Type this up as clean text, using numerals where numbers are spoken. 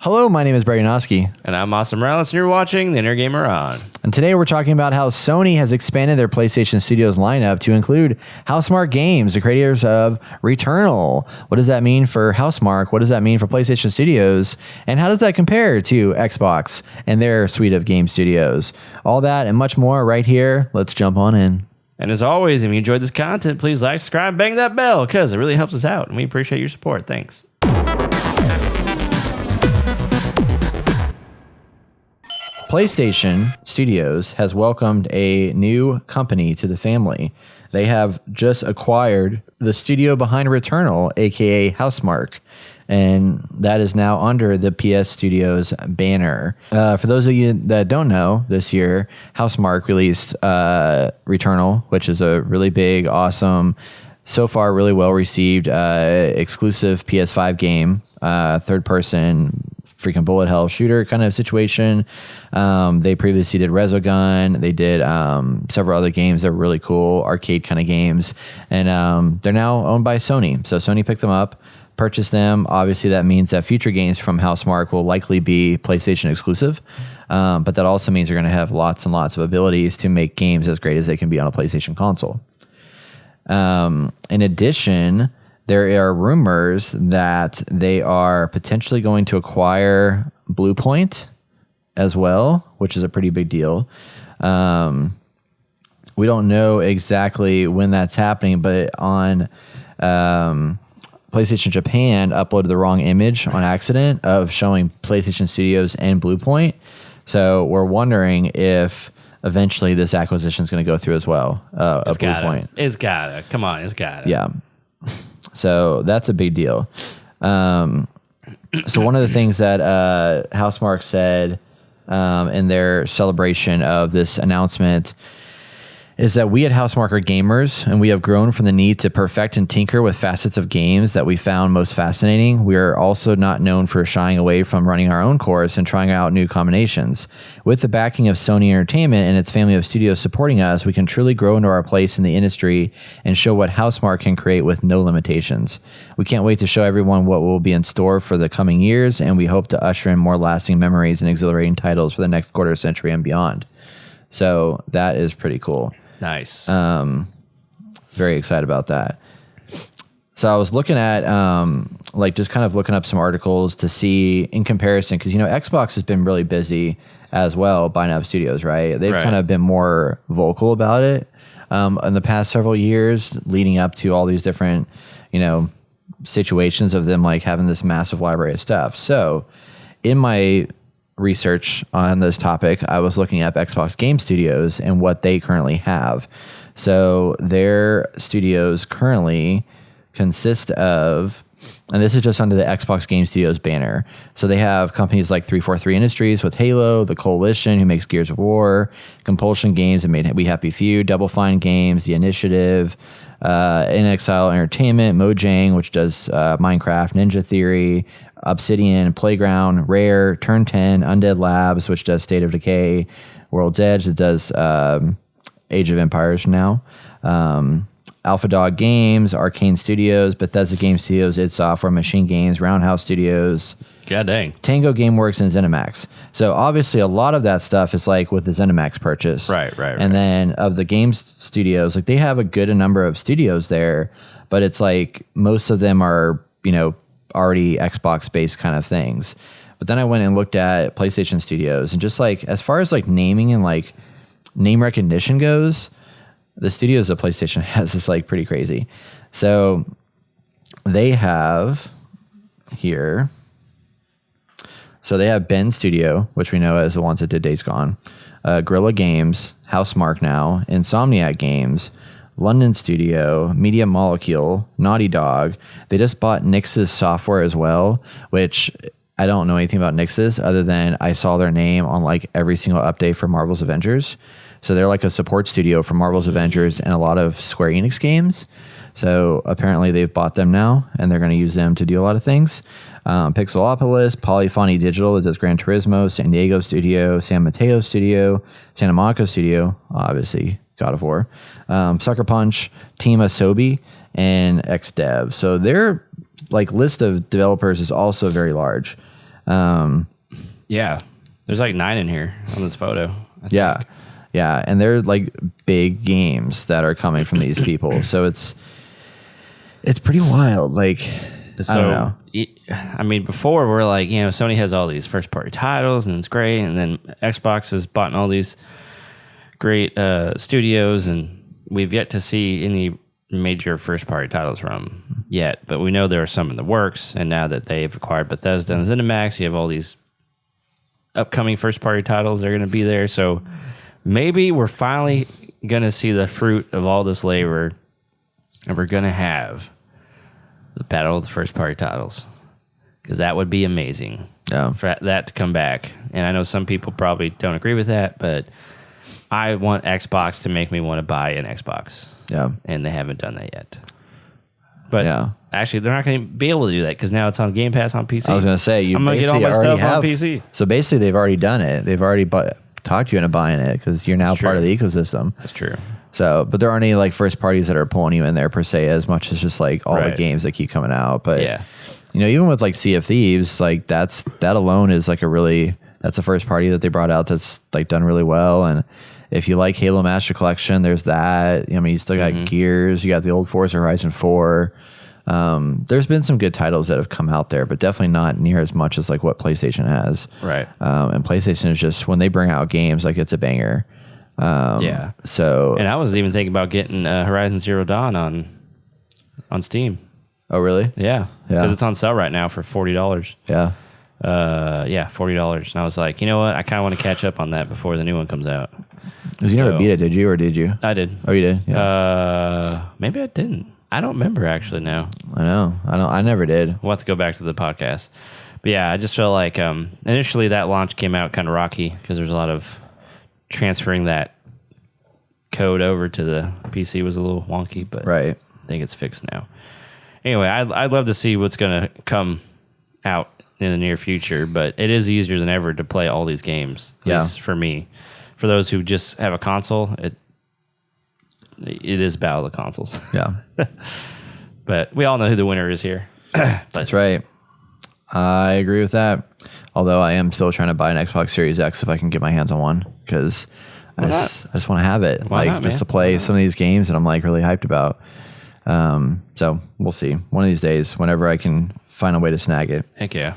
Hello, my name is Brady Noski. And I'm Austin Morales, and you're watching The Inner Gamer On. And today we're talking about how Sony has expanded their PlayStation Studios lineup to include Housemarque Games, the creators of Returnal. What does that mean for Housemarque? What does that mean for PlayStation Studios? And how does that compare to Xbox and their suite of game studios? All that and much more right here. Let's jump on in. And as always, if you enjoyed this content, please like, subscribe, bang that bell, because it really helps us out, and we appreciate your support. Thanks. PlayStation Studios has welcomed a new company to the family. They have just acquired the studio behind Returnal, aka Housemarque, and that is now under the PS Studios banner. For those of you that don't know, this year, Housemarque released Returnal, which is a really big, awesome, so far really well-received exclusive PS5 game, third-person freaking bullet hell shooter kind of situation. They previously did Resogun. They did several other games that were really cool, arcade kind of games. And they're now owned by Sony. So Sony picked them up, purchased them. Obviously, that means that future games from Housemarque will likely be PlayStation exclusive. But that also means they're going to have lots and lots of abilities to make games as great as they can be on a PlayStation console. In addition, there are rumors that they are potentially going to acquire Blue Point as well, which is a pretty big deal. We don't know exactly when that's happening, but on PlayStation Japan uploaded the wrong image on accident of showing PlayStation Studios and Blue Point. So we're wondering if eventually this acquisition is going to go through as well. It's gotta. Come on, it's gotta. Yeah. So that's a big deal. So one of the things that Housemarque said in their celebration of this announcement is that we at Housemarque are gamers, and we have grown from the need to perfect and tinker with facets of games that we found most fascinating. We are also not known for shying away from running our own course and trying out new combinations. With the backing of Sony Entertainment and its family of studios supporting us, we can truly grow into our place in the industry and show what Housemarque can create with no limitations. We can't wait to show everyone what will be in store for the coming years, and we hope to usher in more lasting memories and exhilarating titles for the next quarter century and beyond. So that is pretty cool. Nice. Very excited about that. So I was looking at, just kind of looking up some articles to see in comparison, because, Xbox has been really busy as well buying up studios, right? They've kind of been more vocal about it in the past several years leading up to all these different, situations of them like having this massive library of stuff. So in my research on this topic, I was looking at Xbox Game Studios and what they currently have. So their studios currently consist of, and this is just under the Xbox Game Studios banner. So they have companies like 343 Industries with Halo, The Coalition, who makes Gears of War, Compulsion Games that made We Happy Few, Double Fine Games, The Initiative, In Exile Entertainment, Mojang, which does Minecraft, Ninja Theory, Obsidian, Playground, Rare, Turn 10, Undead Labs, which does State of Decay, World's Edge, that does Age of Empires now, Alpha Dog Games, Arcane Studios, Bethesda Game Studios, id Software, Machine Games, Roundhouse Studios, God dang, Tango Gameworks, and ZeniMax. So obviously a lot of that stuff is like with the ZeniMax purchase. Right. And then of the games studios, like they have a good number of studios there, but it's like most of them are, already Xbox based kind of things. But then I went and looked at PlayStation Studios, and just like as far as like naming and like name recognition goes, the studios that PlayStation has is like pretty crazy. So they have here, so they have Ben Studio, which we know as the ones that did Days Gone, Guerrilla Games, Housemarque now, Insomniac Games, London Studio, Media Molecule, Naughty Dog. They just bought Nix's software as well, which I don't know anything about Nix's other than I saw their name on like every single update for Marvel's Avengers. So they're like a support studio for Marvel's Avengers and a lot of Square Enix games. So apparently they've bought them now, and they're going to use them to do a lot of things. Pixelopolis, Polyphony Digital that does Gran Turismo, San Diego Studio, San Mateo Studio, Santa Monica Studio, obviously God of War, Sucker Punch, Team Asobi, and XDev. So their like list of developers is also very large. Yeah. There's like 9 in here on this photo. Yeah. Yeah. And they're like big games that are coming from these people. So it's pretty wild. Like, I don't know. I mean, before we're like, Sony has all these first party titles and it's great. And then Xbox has bought all these great studios, and we've yet to see any major first party titles from yet. But we know there are some in the works. And now that they've acquired Bethesda and ZeniMax, you have all these upcoming first party titles. They're going to be there. So maybe we're finally going to see the fruit of all this labor, and we're going to have the battle of the first party titles, because that would be amazing for that to come back. And I know some people probably don't agree with that, but I want Xbox to make me want to buy an Xbox. Yeah. And they haven't done that yet. But actually, they're not going to be able to do that because now it's on Game Pass on PC. I was going to say, I'm going to get all my stuff on PC. So basically, they've already done it. They've already talked you into buying it because you're now part of the ecosystem. That's true. So, but there aren't any like first parties that are pulling you in there per se, as much as just like all the games that keep coming out. But even with like Sea of Thieves, like that alone is like that's a first party that they brought out that's like done really well. And if you like Halo Master Collection, there's that. I mean, you still got Gears, you got the old Forza Horizon 4. There's been some good titles that have come out there, but definitely not near as much as like what PlayStation has. Right. And PlayStation is just, when they bring out games, like it's a banger. So, and I was even thinking about getting Horizon Zero Dawn on Steam. Oh, really? Yeah. Because it's on sale right now for $40. Yeah. $40. And I was like, you know what? I kind of want to catch up on that before the new one comes out. You never beat it, did you? Or did you? I did. Oh, you did? Yeah. Maybe I didn't. I don't remember actually now. I know. I never did. We'll have to go back to the podcast. But yeah, I just felt like initially that launch came out kind of rocky because there's a lot of transferring that code over to the PC was a little wonky, but I think it's fixed now. Anyway, I'd love to see what's going to come out in the near future, but it is easier than ever to play all these games. At least for me. For those who just have a console, it is battle of the consoles. Yeah. But we all know who the winner is here. That's right. I agree with that. Although I am still trying to buy an Xbox Series X if I can get my hands on one, because I just want to have it. Why not, just man? to play some of these games that I'm like really hyped about. So we'll see. One of these days, whenever I can find a way to snag it. Heck yeah.